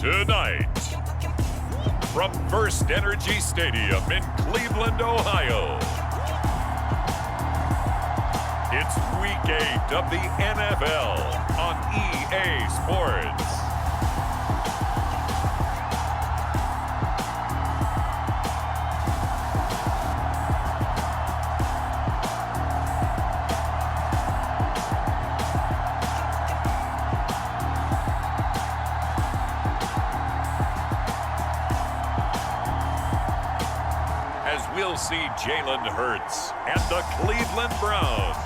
Tonight, from First Energy Stadium in Cleveland, Ohio, it's Week 8 of the NFL on EA Sports. We'll see Jalen Hurts and the Cleveland Browns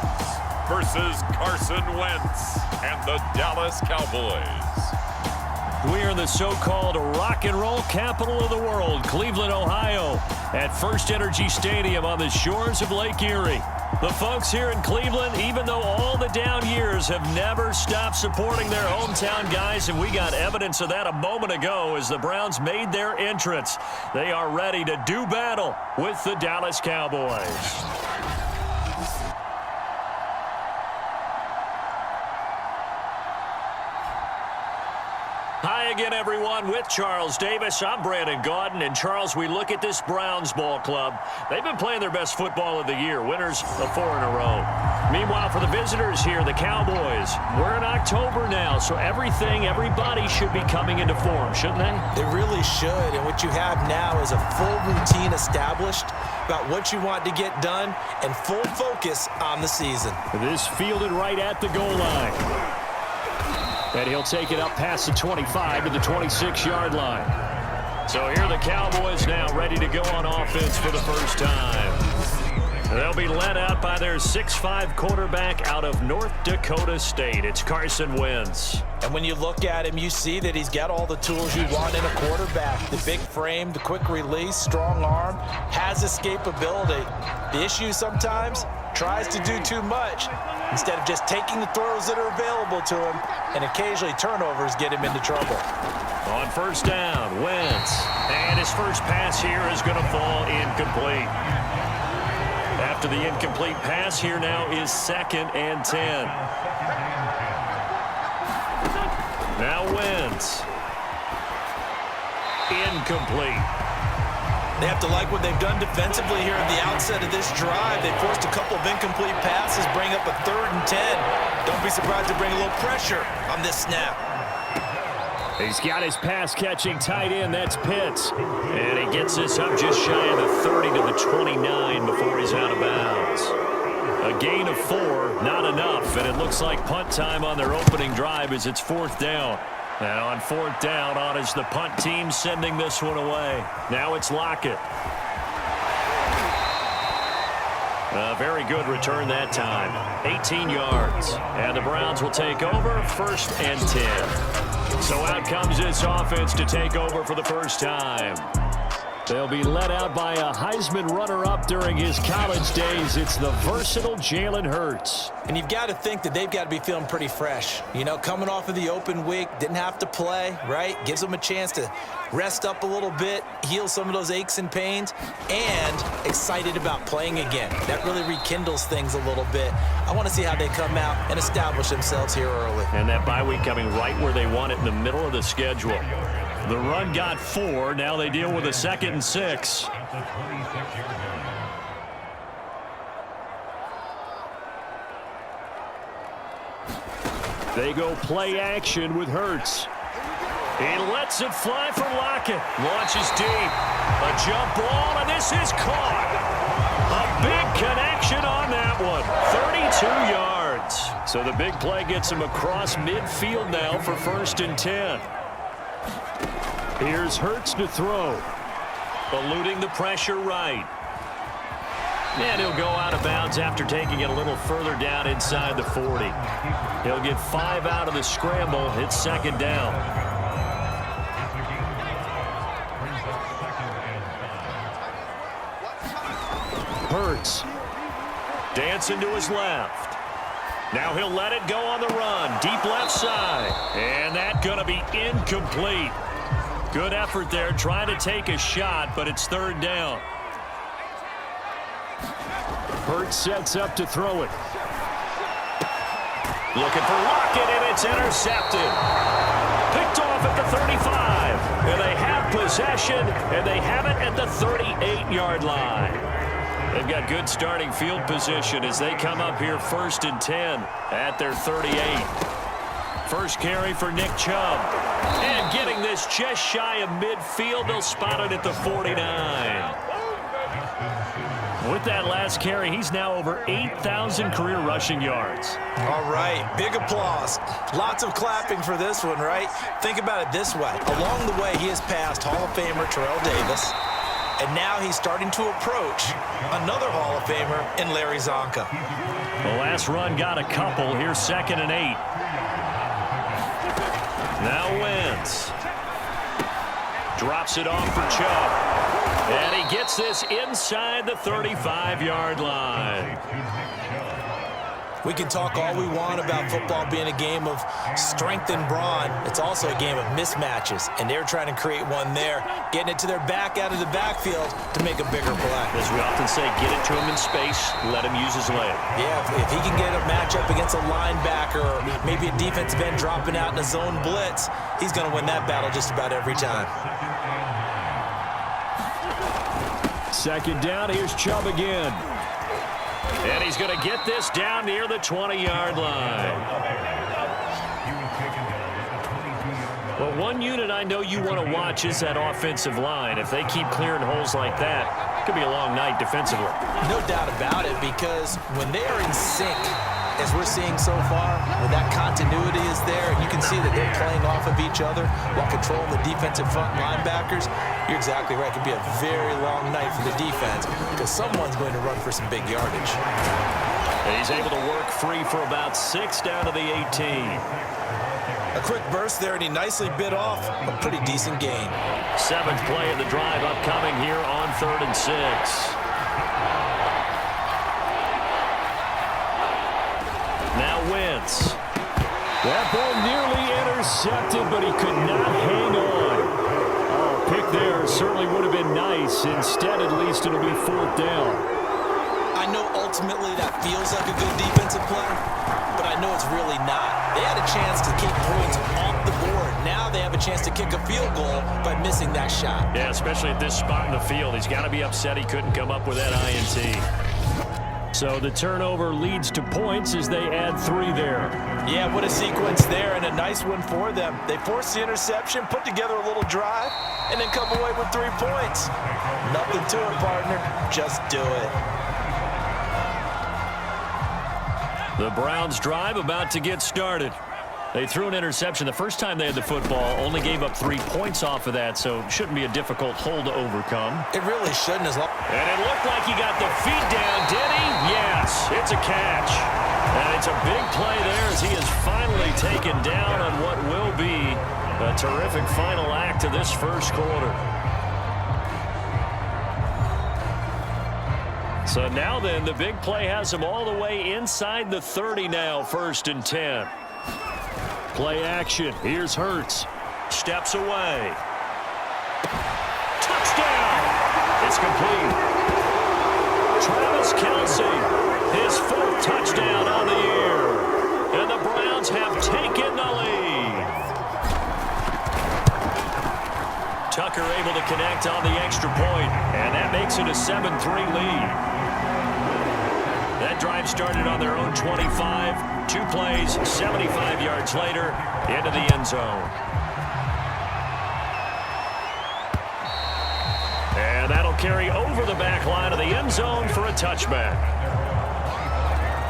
versus Carson Wentz and the Dallas Cowboys. We are in the so-called rock and roll capital of the world, Cleveland, Ohio, at First Energy Stadium on the shores of Lake Erie. The folks here in Cleveland, even though all the down years, have never stopped supporting their hometown guys, and we got evidence of that a moment ago as the Browns made their entrance. They are ready to do battle with the Dallas Cowboys. Hi again, everyone. With Charles Davis, I'm Brandon Gaudin. And, Charles, we look at this Browns ball club. They've been playing their best football of the year, winners of 4 in a row. Meanwhile, for the visitors here, the Cowboys, we're in October now, so everybody should be coming into form, shouldn't they? They really should, and what you have now is a full routine established about what you want to get done and full focus on the season. This fielded right at the goal line. And he'll take it up past the 25 to the 26-yard line. So here are the Cowboys now ready to go on offense for the first time. They'll be led out by their 6'5" quarterback out of North Dakota State. It's Carson Wentz. And when you look at him, you see that he's got all the tools you want in a quarterback. The big frame, the quick release, strong arm, has escapability. The issue sometimes, tries to do too much instead of just taking the throws that are available to him, and occasionally turnovers get him into trouble. On first down, Wentz. And his first pass here is going to fall incomplete. After the incomplete pass, here now is 2nd and 10. Now Wentz. Incomplete. They have to like what they've done defensively here at the outset of this drive. They forced a couple of incomplete passes, bring up a 3rd and 10. Don't be surprised to bring a little pressure on this snap. He's got his pass-catching tight end. That's Pitts. And he gets this up just shy of the 30 to the 29 before he's out of bounds. A gain of 4, not enough. And it looks like punt time on their opening drive as it's 4th down. Now on 4th down, on is the punt team sending this one away. Now it's Lockett. A very good return that time. 18 yards. And the Browns will take over 1st and 10. So out comes this offense to take over for the first time. They'll be led out by a Heisman runner-up during his college days. It's the versatile Jalen Hurts. And you've got to think that they've got to be feeling pretty fresh. You know, coming off of the open week, didn't have to play, right? Gives them a chance to rest up a little bit, heal some of those aches and pains, and excited about playing again. That really rekindles things a little bit. I want to see how they come out and establish themselves here early. And that bye week coming right where they want it, in the middle of the schedule. The run got 4. Now they deal with a 2nd and 6. They go play action with Hurts. He lets it fly for Lockett. Launches deep. A jump ball, and this is caught. A big connection on that one. 32 yards. So the big play gets him across midfield now for 1st and 10. Here's Hurts to throw. Eluding the pressure right. And he'll go out of bounds after taking it a little further down inside the 40. He'll get 5 out of the scramble. It's 2nd down. Hurts. Dancing to his left. Now he'll let it go on the run. Deep left side. And that's going to be incomplete. Good effort there, trying to take a shot, but it's 3rd down. Hurts sets up to throw it. Looking for Lockett, and it's intercepted. Picked off at the 35. And they have possession, and they have it at the 38-yard line. They've got good starting field position as they come up here 1st and 10 at their 38. First carry for Nick Chubb. And getting this just shy of midfield, they'll spot it at the 49. With that last carry, he's now over 8,000 career rushing yards. All right, big applause. Lots of clapping for this one, right? Think about it this way. Along the way, he has passed Hall of Famer Terrell Davis, and now he's starting to approach another Hall of Famer in Larry Zonka. The last run got a couple. Here's 2nd and 8. Now Wentz. Drops it off for Chubb. And he gets this inside the 35-yard line. We can talk all we want about football being a game of strength and brawn. It's also a game of mismatches, and they're trying to create one there, getting it to their back out of the backfield to make a bigger play. As we often say, get it to him in space, let him use his leg. Yeah, if he can get a matchup against a linebacker or maybe a defensive end dropping out in a zone blitz, he's going to win that battle just about every time. 2nd down, here's Chubb again. And he's going to get this down near the 20-yard line. Well, one unit I know you want to watch is that offensive line. If they keep clearing holes like that, it could be a long night defensively. No doubt about it, because when they are in sync, as we're seeing so far, when that continuity is there, and you can see that they're playing off of each other while controlling the defensive front linebackers, you're exactly right. It could be a very long night for the defense because someone's going to run for some big yardage. And he's able to work free for about 6 down to the 18. A quick burst there, and he nicely bit off a pretty decent gain. 7th play of the drive upcoming here on 3rd and 6. Now Wentz. That ball nearly intercepted, but he could not hang on. Oh, pick there certainly would have been nice. Instead, at least, it'll be 4th down. I know ultimately that feels like a good defensive play, but I know it's really not. They had a chance to kick points off the board. Now they have a chance to kick a field goal by missing that shot. Yeah, especially at this spot in the field. He's got to be upset he couldn't come up with that INT. So the turnover leads to points as they add 3 there. Yeah, what a sequence there, and a nice one for them. They forced the interception, put together a little drive, and then come away with 3 points. Nothing to it, partner. Just do it. The Browns drive about to get started. They threw an interception the first time they had the football, only gave up 3 points off of that, so it shouldn't be a difficult hole to overcome. It really shouldn't as long. And it looked like he got the feet down, did he? Yes, it's a catch. And it's a big play there as he is finally taken down on what will be a terrific final act of this first quarter. So now then, the big play has him all the way inside the 30 now, 1st and 10. Play action. Here's Hurts. Steps away. Touchdown! It's complete. Travis Kelce, his 4th touchdown on the year. And the Browns have taken the lead. Tucker able to connect on the extra point, and that makes it a 7-3 lead. That drive started on their own 25. 2 plays, 75 yards later, into the end zone. And that'll carry over the back line of the end zone for a touchback.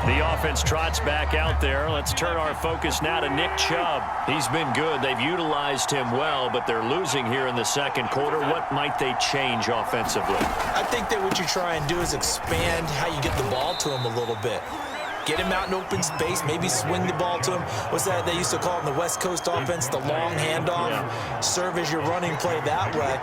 The offense trots back out there. Let's turn our focus now to Nick Chubb. He's been good. They've utilized him well, but they're losing here in the second quarter. What might they change offensively? I think that what you try and do is expand how you get the ball to him a little bit. Get him out in open space, maybe swing the ball to him. What's that they used to call in the West Coast offense, the long handoff? Yeah. Serve as your running play that way,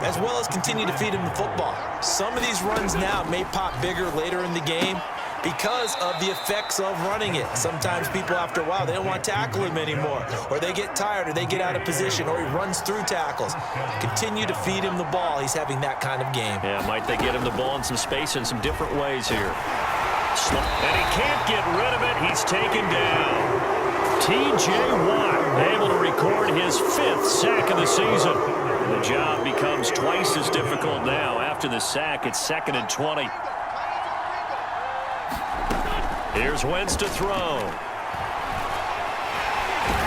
as well as continue to feed him the football. Some of these runs now may pop bigger later in the game because of the effects of running it. Sometimes people, after a while, they don't want to tackle him anymore, or they get tired, or they get out of position, or he runs through tackles. Continue to feed him the ball. He's having that kind of game. Yeah, might they get him the ball in some space in some different ways here. And he can't get rid of it. He's taken down. T.J. Watt able to record his 5th sack of the season. The job becomes twice as difficult now. After the sack, it's 2nd and 20. Here's Wentz to throw.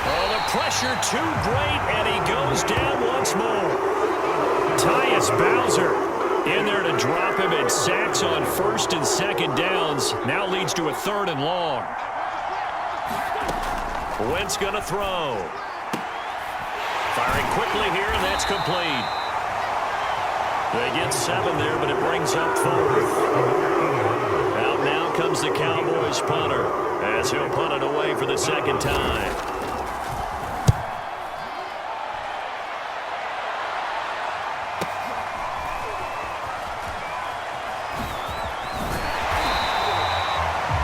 Oh, the pressure too great, and he goes down once more. Tyus Bowser in there to drop him, and sacks on 1st and 2nd downs. Now leads to a 3rd and long. Wentz going to throw. Firing quickly here, and that's complete. They get 7 there, but it brings up 4th. Out now comes the Cowboys punter, as he'll punt it away for the 2nd time.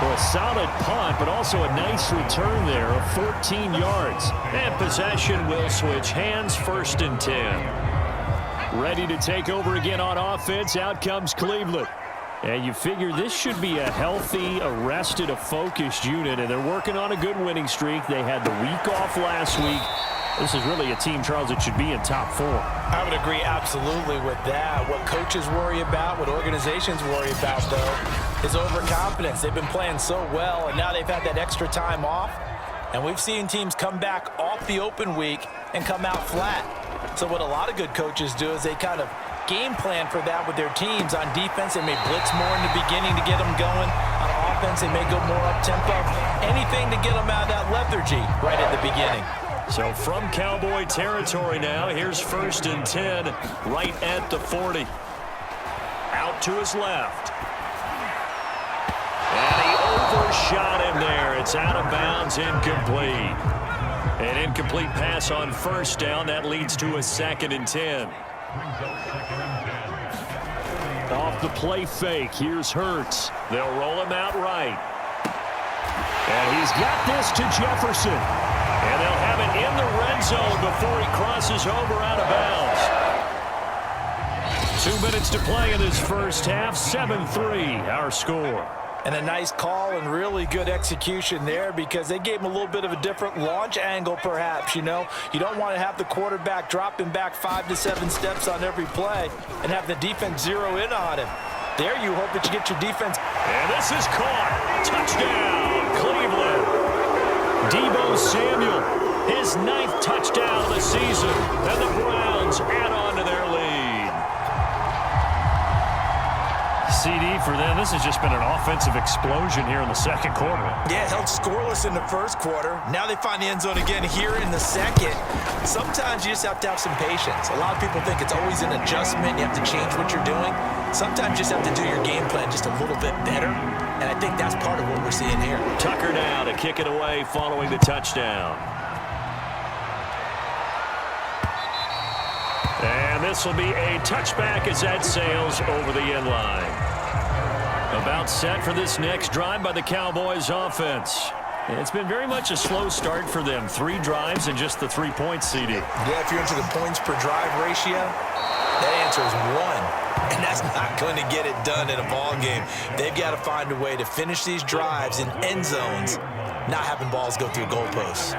A solid punt, but also a nice return there of 14 yards. And possession will switch hands, 1st and 10. Ready to take over again on offense. Out comes Cleveland. And you figure this should be a healthy, a rested, a focused unit. And they're working on a good winning streak. They had the week off last week. This is really a team, Charles, that should be in top 4. I would agree absolutely with that. What coaches worry about, what organizations worry about, though, is overconfidence. They've been playing so well, and now they've had that extra time off. And we've seen teams come back off the open week and come out flat. So what a lot of good coaches do is they kind of game plan for that with their teams. On defense, they may blitz more in the beginning to get them going. On offense, they may go more up-tempo. Anything to get them out of that lethargy right at the beginning. So from Cowboy territory now, here's 1st and 10 right at the 40. Out to his left. And he overshot him there. It's out of bounds, incomplete. An incomplete pass on 1st down. That leads to a 2nd and 10. Off the play fake, here's Hurts. They'll roll him out right. And he's got this to Jefferson. And they'll have it in the red zone before he crosses over out of bounds. 2 minutes to play in this first half. 7-3, our score. And a nice call and really good execution there because they gave him a little bit of a different launch angle perhaps, you know. You don't want to have the quarterback dropping back 5 to 7 steps on every play and have the defense zero in on him. There you hope that you get your defense. And this is caught. Touchdown, Cleveland. Deebo Samuel, his 9th touchdown of the season, and the Browns add on to their lead. CD for them, this has just been an offensive explosion here in the 2nd quarter. Yeah, held scoreless in the 1st quarter. Now they find the end zone again here in the 2nd. Sometimes you just have to have some patience. A lot of people think it's always an adjustment. You have to change what you're doing. Sometimes you just have to do your game plan just a little bit better. And I think that's part of what we're seeing here. Tucker now to kick it away following the touchdown. And this will be a touchback as that sails over the end line. About set for this next drive by the Cowboys offense. It's been very much a slow start for them. 3 drives and just the 3 points, CD. Yeah, if you're into the points per drive ratio, that answer is 1. And that's not going to get it done in a ball game. They've got to find a way to finish these drives in end zones, not having balls go through goalposts.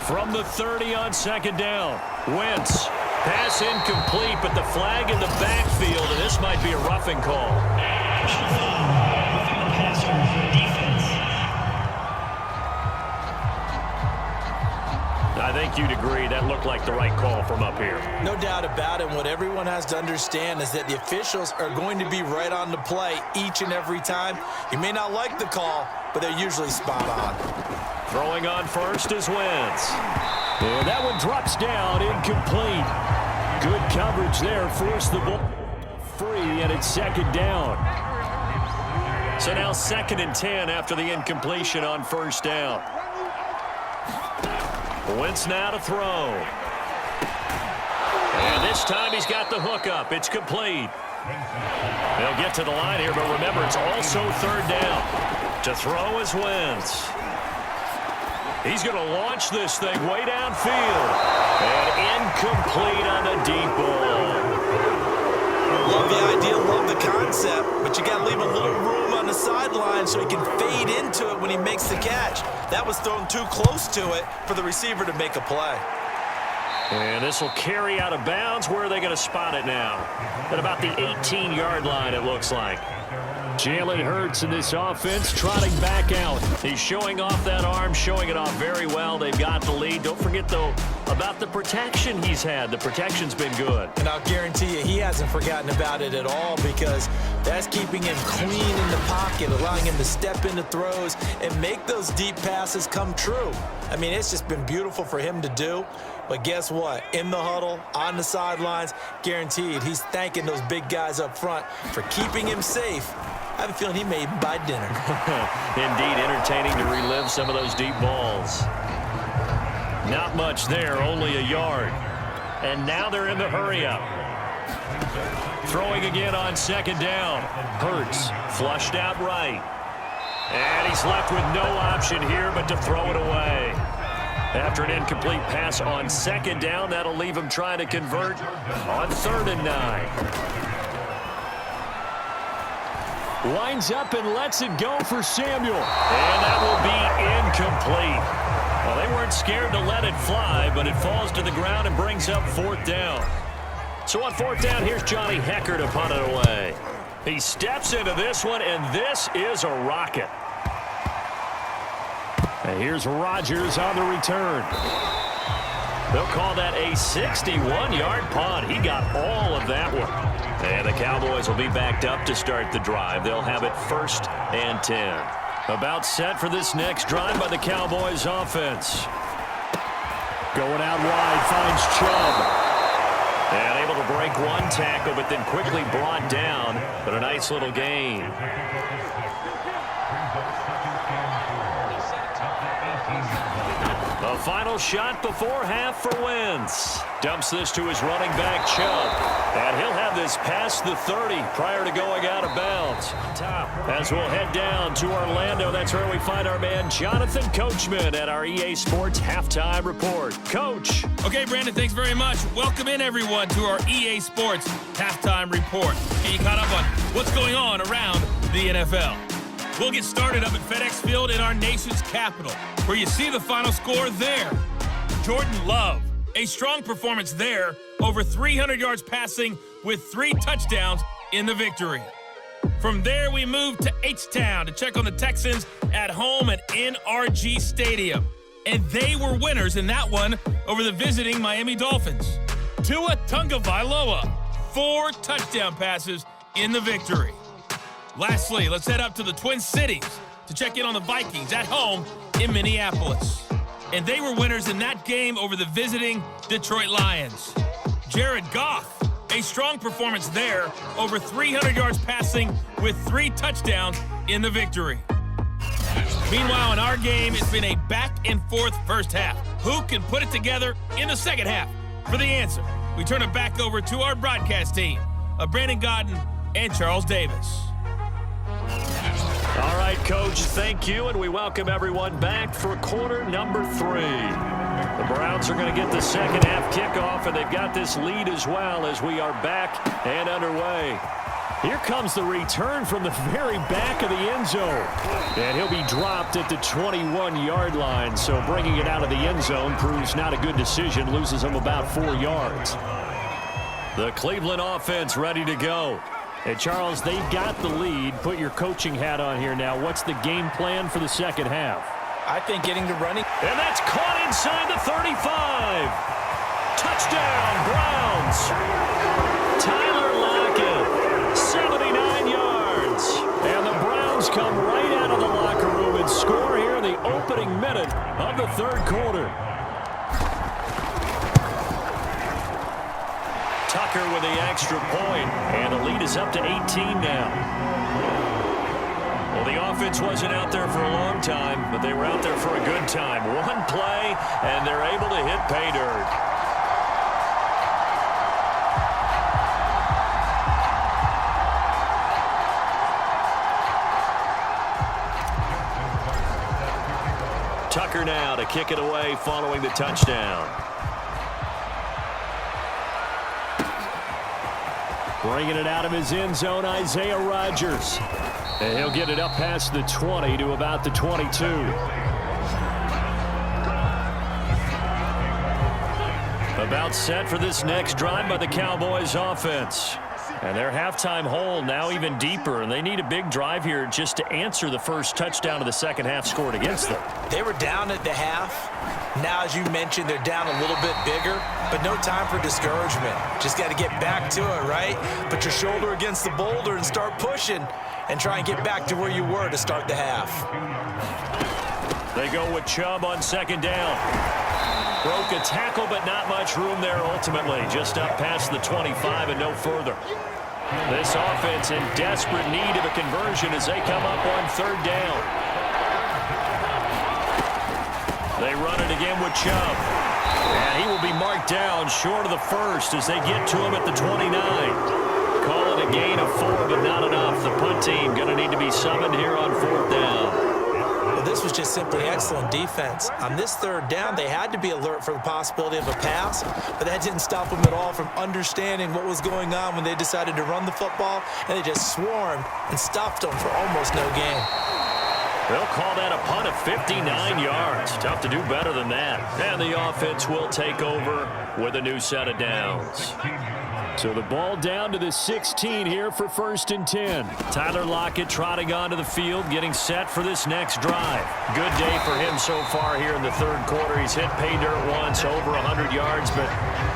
From the 30 on 2nd down, Wentz. Pass incomplete, but the flag in the backfield, and this might be a roughing call. I think you'd agree that looked like the right call from up here. No doubt about it. What everyone has to understand is that the officials are going to be right on the play each and every time. You may not like the call, but they're usually spot on. Throwing on 1st is Wentz. And that one drops down, incomplete. Good coverage there, forced the ball free, and it's 2nd down. So now 2nd and 10 after the incompletion on 1st down. Wentz now to throw. And this time he's got the hook up. It's complete. They'll get to the line here, but remember, it's also 3rd down. To throw is Wentz. He's going to launch this thing way downfield. And incomplete on the deep ball. Love the idea, love the concept, but you got to leave a little room on the sideline so he can fade into it when he makes the catch. That was thrown too close to it for the receiver to make a play. And this will carry out of bounds. Where are they going to spot it now? At about the 18-yard line, it looks like. Jalen Hurts in this offense trotting back out. He's showing off that arm, showing it off very well. They've got the lead. Don't forget, though, about the protection he's had. The protection's been good. And I'll guarantee you he hasn't forgotten about it at all, because that's keeping him clean in the pocket, allowing him to step into throws and make those deep passes come true. I mean, it's just been beautiful for him to do. But guess what? In the huddle, on the sidelines, guaranteed he's thanking those big guys up front for keeping him safe. I have a feeling he may buy dinner. Indeed, entertaining to relive some of those deep balls. Not much there, only a yard. And now they're in the hurry-up. Throwing again on second down. Hurts flushed out right. And he's left with no option here but to throw it away. After an incomplete pass on second down, that'll leave him trying to convert on 3rd and 9. Lines up and lets it go for Samuel. And that will be incomplete. Well, they weren't scared to let it fly, but it falls to the ground and brings up 4th down. So on 4th down, here's Johnny Hecker to punt it away. He steps into this one, and this is a rocket. And here's Rodgers on the return. They'll call that a 61-yard punt. He got all of that one. And the Cowboys will be backed up to start the drive. They'll have it 1st and 10. About set for this next drive by the Cowboys offense. Going out wide, finds Chubb. And able to break one tackle, but then quickly brought down. But a nice little gain. A final shot before half for Wentz. Dumps this to his running back, Chubb. And he'll have this past the 30 prior to going out of bounds. As we'll head down to Orlando, that's where we find our man Jonathan Coachman at our EA Sports Halftime Report. Coach. Okay, Brandon, thanks very much. Welcome in, everyone, to our EA Sports Halftime Report. Get you caught up on what's going on around the NFL. We'll get started up at FedEx Field in our nation's capital, where you see the final score there. Jordan Love, a strong performance there, over 300 yards passing with 3 touchdowns in the victory. From there, we move to H-Town to check on the Texans at home at NRG Stadium. And they were winners in that one over the visiting Miami Dolphins. Tua Tagovailoa, 4 touchdown passes in the victory. Lastly, let's head up to the Twin Cities to check in on the Vikings at home in Minneapolis. And they were winners in that game over the visiting Detroit Lions. Jared Goff, a strong performance there, over 300 yards passing with 3 touchdowns in the victory. Meanwhile, in our game, it's been a back-and-forth first half. Who can put it together in the second half? For the answer, we turn it back over to our broadcast team of Brandon Godden and Charles Davis. All right, Coach, thank you, and we welcome everyone back for quarter number 3. The Browns are going to get the second half kickoff, and they've got this lead as well as we are back and underway. Here comes the return from the very back of the end zone. And he'll be dropped at the 21-yard line, so bringing it out of the end zone proves not a good decision, loses him about 4 yards. The Cleveland offense ready to go. And, Charles, they've got the lead. Put your coaching hat on here now. What's the game plan for the second half? I think getting to running. And that's caught inside the 35. Touchdown, Browns. Tyler Lockett, 79 yards. And the Browns come right out of the locker room and score here in the opening minute of the third quarter. Tucker with the extra point, and the lead is up to 18 now. Well, the offense wasn't out there for a long time, but they were out there for a good time. One play, and they're able to hit pay dirt. Tucker now to kick it away following the touchdown. Bringing it out of his end zone, Isaiah Rodgers. And he'll get it up past the 20 to about the 22. About set for this next drive by the Cowboys offense. And their halftime hole now even deeper, and they need a big drive here just to answer the first touchdown of the second half scored against them. They were down at the half. Now, as you mentioned, they're down a little bit bigger, but no time for discouragement. Just got to get back to it, right? Put your shoulder against the boulder and start pushing and try and get back to where you were to start the half. They go with Chubb on second down. Broke a tackle, but not much room there ultimately. Just up past the 25 and no further. This offense in desperate need of a conversion as they come up on third down. They run it again with Chubb. And he will be marked down short of the first as they get to him at the 29. Call it a gain of 4, but not enough. The punt team going to need to be summoned here on fourth down. Well, this was just simply excellent defense. On this third down, they had to be alert for the possibility of a pass, but that didn't stop them at all from understanding what was going on when they decided to run the football, and they just swarmed and stuffed them for almost no gain. They'll call that a punt of 59 yards. Tough to do better than that. And the offense will take over with a new set of downs. So the ball down to the 16 here for 1st and 10. Tyler Lockett trotting onto the field, getting set for this next drive. Good day for him so far here in the third quarter. He's hit pay dirt once, over 100 yards, but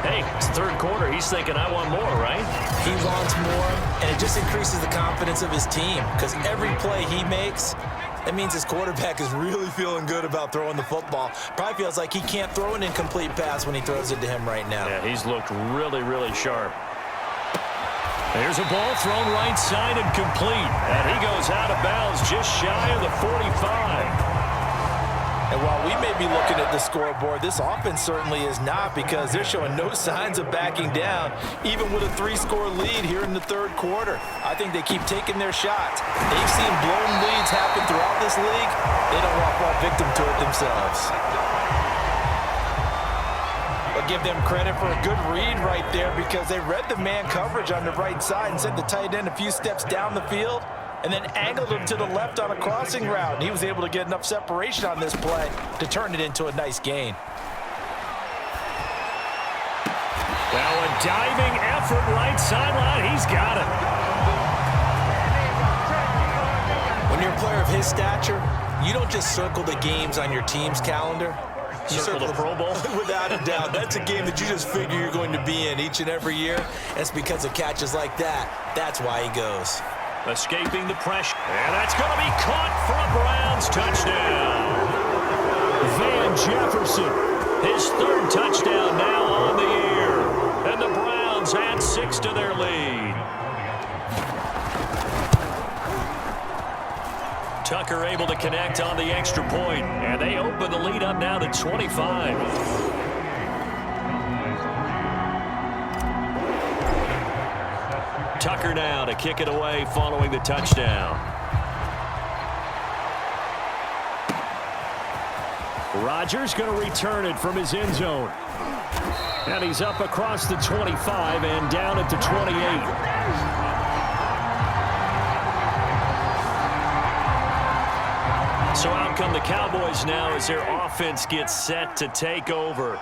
hey, it's the third quarter. He's thinking, I want more, right? He wants more, and it just increases the confidence of his team because every play he makes, that means his quarterback is really feeling good about throwing the football. Probably feels like he can't throw an incomplete pass when he throws it to him right now. Yeah, he's looked really, really sharp. There's a ball thrown right side and complete. And he goes out of bounds just shy of the 45. And while we may be looking at the scoreboard, this offense certainly is not because they're showing no signs of backing down, even with a 3-score lead here in the third quarter. I think they keep taking their shots. They've seen blown leads happen throughout this league. They don't want to fall victim to it themselves. But give them credit for a good read right there because they read the man coverage on the right side and sent the tight end a few steps down the field and then angled him to the left on a crossing route. And he was able to get enough separation on this play to turn it into a nice gain. Well, a diving effort right sideline. He's got it. When you're a player of his stature, you don't just circle the games on your team's calendar. You circle the Pro Bowl? Without a doubt. That's a game that you just figure you're going to be in each and every year. And it's because of catches like that. That's why he goes. Escaping the pressure. And that's going to be caught for a Browns touchdown. Van Jefferson, his third touchdown now on the year. And the Browns add 6 to their lead. Tucker able to connect on the extra point, and they open the lead up now to 25. Tucker now to kick it away following the touchdown. Rodgers going to return it from his end zone. And he's up across the 25 and down at the 28. So out come the Cowboys now as their offense gets set to take over.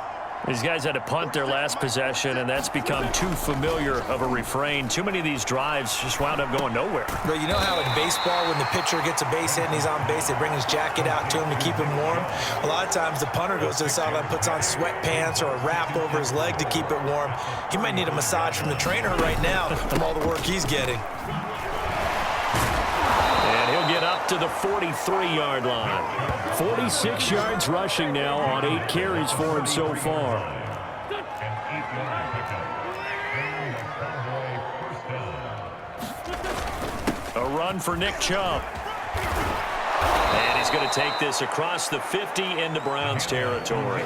These guys had to punt their last possession, and that's become too familiar of a refrain. Too many of these drives just wound up going nowhere. But you know how in baseball, when the pitcher gets a base hit and he's on base, they bring his jacket out to him to keep him warm? A lot of times the punter goes to the sideline, puts on sweatpants or a wrap over his leg to keep it warm. He might need a massage from the trainer right now from all the work he's getting. Get up to the 43-yard line. 46 yards rushing now on 8 carries for him so far. A run for Nick Chubb. And he's going to take this across the 50 into Browns territory.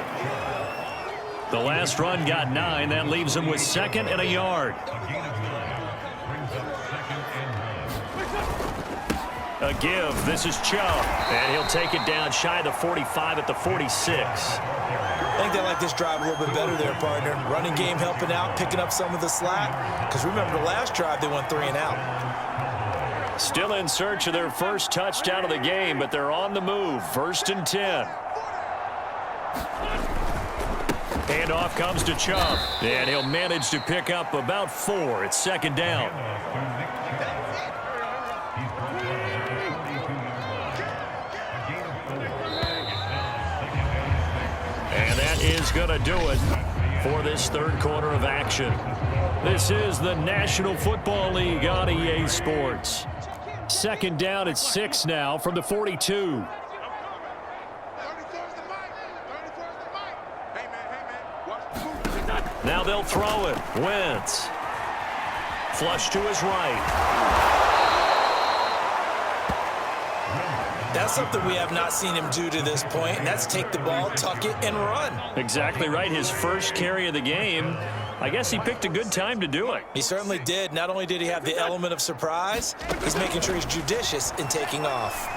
The last run got 9. That leaves him with 2nd and a yard. A give. This is Chubb. And he'll take it down shy of the 45 at the 46. I think they like this drive a little bit better there, partner. Running game helping out, picking up some of the slack. Because remember, the last drive, they went 3 and out. Still in search of their first touchdown of the game, but they're on the move. 1st and 10. Handoff comes to Chubb, and he'll manage to pick up about 4. It's 2nd down. And that is going to do it for this 3rd quarter of action. This is the National Football League on EA Sports. 2nd down at 6 now from the 42. Now they'll throw it. Wentz. Flush to his right. That's something we have not seen him do to this point, and that's take the ball, tuck it, and run. Exactly right. His first carry of the game. I guess he picked a good time to do it. He certainly did. Not only did he have the element of surprise, he's making sure he's judicious in taking off.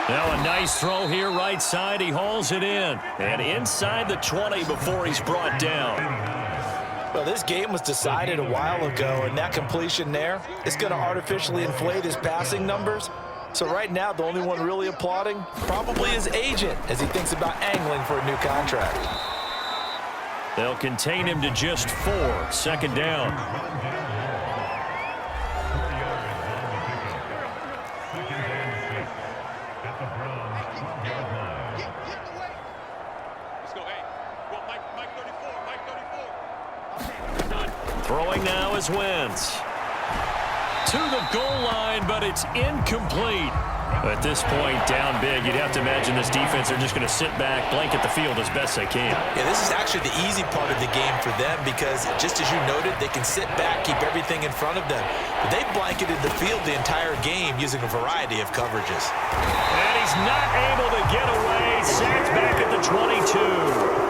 Now a nice throw here right side. He hauls it in. And inside the 20 before he's brought down. Well, this game was decided a while ago, and that completion there is going to artificially inflate his passing numbers. So right now, the only one really applauding probably his agent as he thinks about angling for a new contract. They'll contain him to just 4. 2nd down. Throwing now is Wentz. To the goal line, but it's incomplete. At this point, down big, you'd have to imagine this defense are just going to sit back, blanket the field as best they can. Yeah, this is actually the easy part of the game for them because, just as you noted, they can sit back, keep everything in front of them. But they blanketed the field the entire game using a variety of coverages. And he's not able to get away. Sacked back at the 22.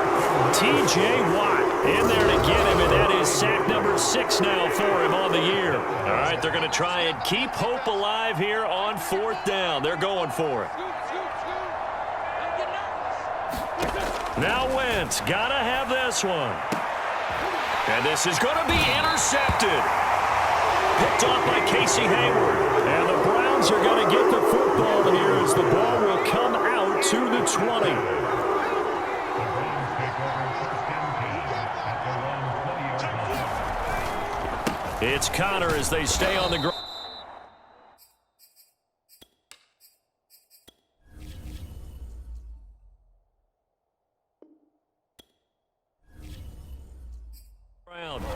T.J. Watt in there to get him, and that is sack number 6 now for him on the year. All right, they're going to try and keep hope alive here on 4th down. They're going for it. Now Wentz, got to have this one. And this is going to be intercepted. Picked off by Casey Hayward. And the Browns are going to get the football here as the ball will come out to the 20. It's Connor as they stay on the ground.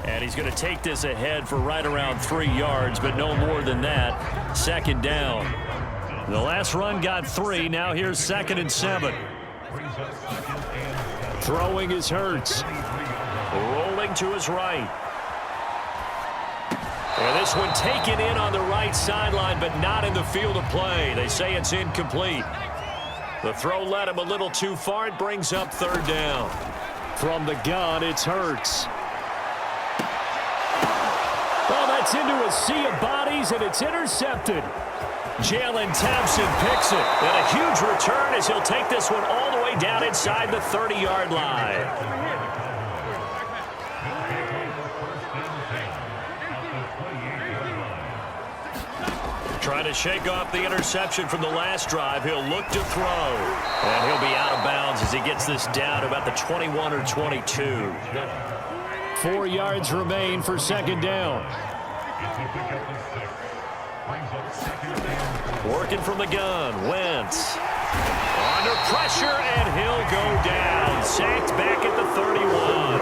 And he's going to take this ahead for right around 3 yards, but no more than that. 2nd down. The last run got 3. Now here's 2nd and 7. Throwing is Hurts. Rolling to his right. And this one taken in on the right sideline, but not in the field of play. They say it's incomplete. The throw led him a little too far. It brings up 3rd down. From the gun, it's Hurts. Oh, that's into a sea of bodies, and it's intercepted. Jalen Thompson picks it. And a huge return as he'll take this one all the way down inside the 30-yard line. Trying to shake off the interception from the last drive. He'll look to throw. And he'll be out of bounds as he gets this down about the 21 or 22. 4 yards remain for 2nd down. Working from the gun. Wentz. Under pressure, and he'll go down. Sacked back at the 31.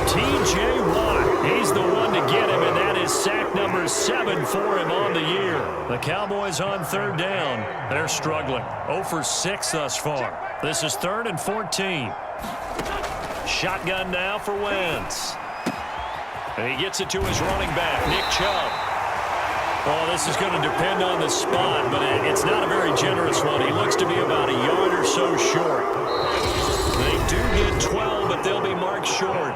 T.J. Watt, he's the one to get him, and that is sack number 7 for him on the year. The Cowboys on 3rd down. They're struggling. 0 for 6 thus far. This is 3rd and 14. Shotgun now for Wentz. And he gets it to his running back, Nick Chubb. Oh, this is going to depend on the spot, but it's not a very generous one. He looks to be about a yard or so short. They do get 12, but they'll be marked short.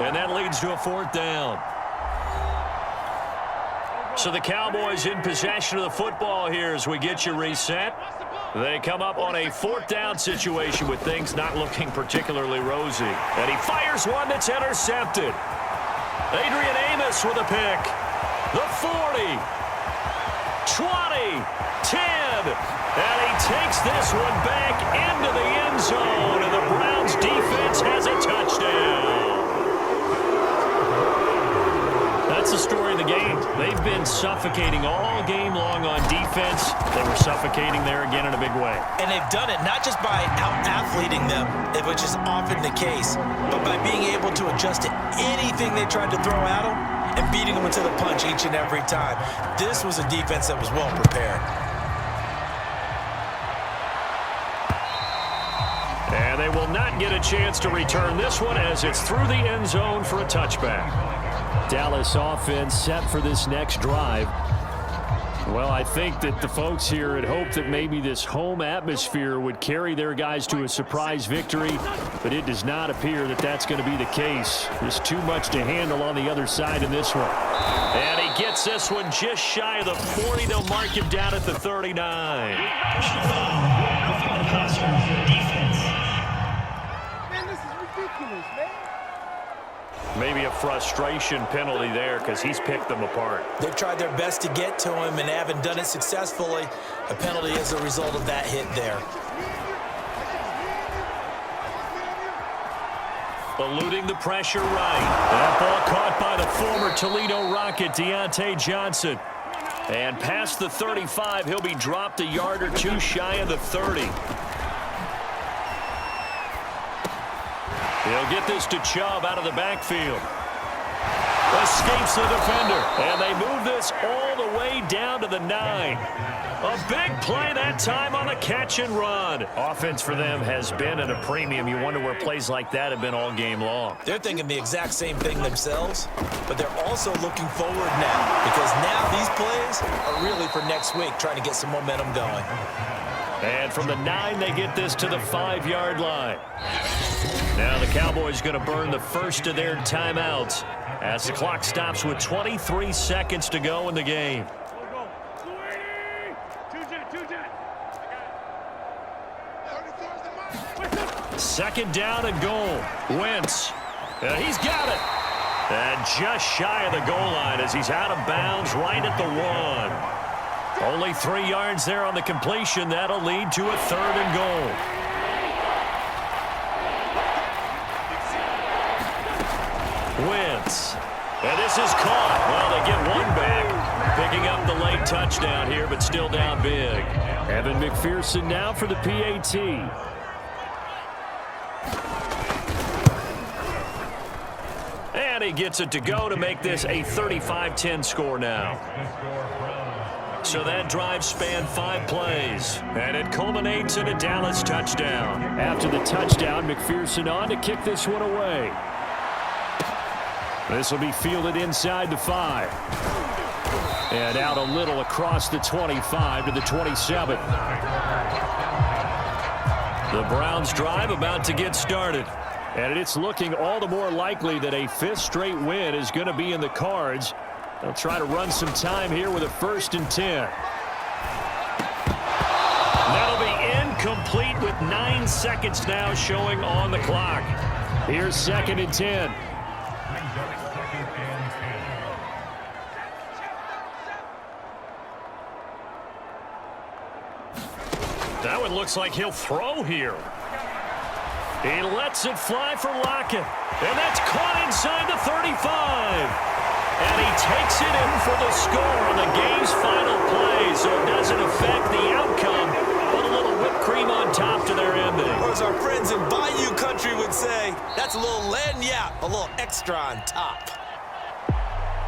And that leads to a 4th down. So the Cowboys in possession of the football here as we get you reset. They come up on a 4th down situation with things not looking particularly rosy. And he fires one that's intercepted. Adrian Amos with a pick. The 40. 20. 10. And he takes this one back into the end zone. And the Browns defense has a touchdown. That's the story of the game. They've been suffocating all game long on defense. They were suffocating there again in a big way. And they've done it not just by out-athleting them, which is often the case, but by being able to adjust to anything they tried to throw at them and beating them into the punch each and every time. This was a defense that was well prepared. And they will not get a chance to return this one as it's through the end zone for a touchback. Dallas offense set for this next drive. Well, I think that the folks here had hoped that maybe this home atmosphere would carry their guys to a surprise victory, but it does not appear that that's going to be the case. There's too much to handle on the other side in this one. And he gets this one just shy of the 40. They'll mark him down at the 39. Maybe a frustration penalty there because he's picked them apart. They've tried their best to get to him and haven't done it successfully. A penalty is a result of that hit there. Eluding the pressure right. That ball caught by the former Toledo Rocket, Deontay Johnson. And past the 35, he'll be dropped a yard or two shy of the 30. He'll get this to Chubb out of the backfield. Escapes the defender. And they move this all the way down to the 9. A big play that time on the catch and run. Offense for them has been at a premium. You wonder where plays like that have been all game long. They're thinking the exact same thing themselves, but they're also looking forward now because now these plays are really for next week, trying to get some momentum going. And from the 9, they get this to the 5-yard line. Now the Cowboys going to burn the first of their timeouts as the clock stops with 23 seconds to go in the game. Second down and goal. Wentz. He's got it. And just shy of the goal line as he's out of bounds right at the 1. Only 3 yards there on the completion. That'll lead to a 3rd and goal. Wentz. And this is caught. Well, they get one back. Picking up the late touchdown here, but still down big. Evan McPherson now for the PAT. And he gets it to go to make this a 35-10 score now. So that drive spanned 5 plays, and it culminates in a Dallas touchdown. After the touchdown, McPherson on to kick this one away. This will be fielded inside the 5. And out a little across the 25 to the 27. The Browns drive about to get started. And it's looking all the more likely that a 5th straight win is going to be in the cards. They'll try to run some time here with a 1st and 10. That'll be incomplete with 9 seconds now showing on the clock. Here's 2nd and 10. That one looks like he'll throw here. He lets it fly for Lockett. And that's caught inside the 35. And he takes it in for the score on the game's final play. So it doesn't affect the outcome, but a little whipped cream on top to their ending. Or as our friends in Bayou Country would say, that's a little lagniappe, a little extra on top.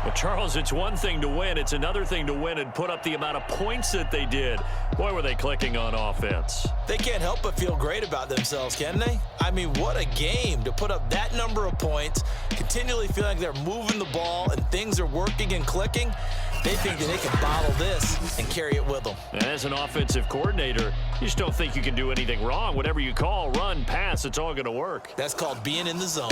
Well, Charles, it's one thing to win. It's another thing to win and put up the amount of points that they did. Boy, were they clicking on offense. They can't help but feel great about themselves, can they? I mean, what a game to put up that number of points, continually feeling like they're moving the ball and things are working and clicking. They think that they can bottle this and carry it with them. And as an offensive coordinator, you just don't think you can do anything wrong. Whatever you call, run, pass, it's all going to work. That's called being in the zone.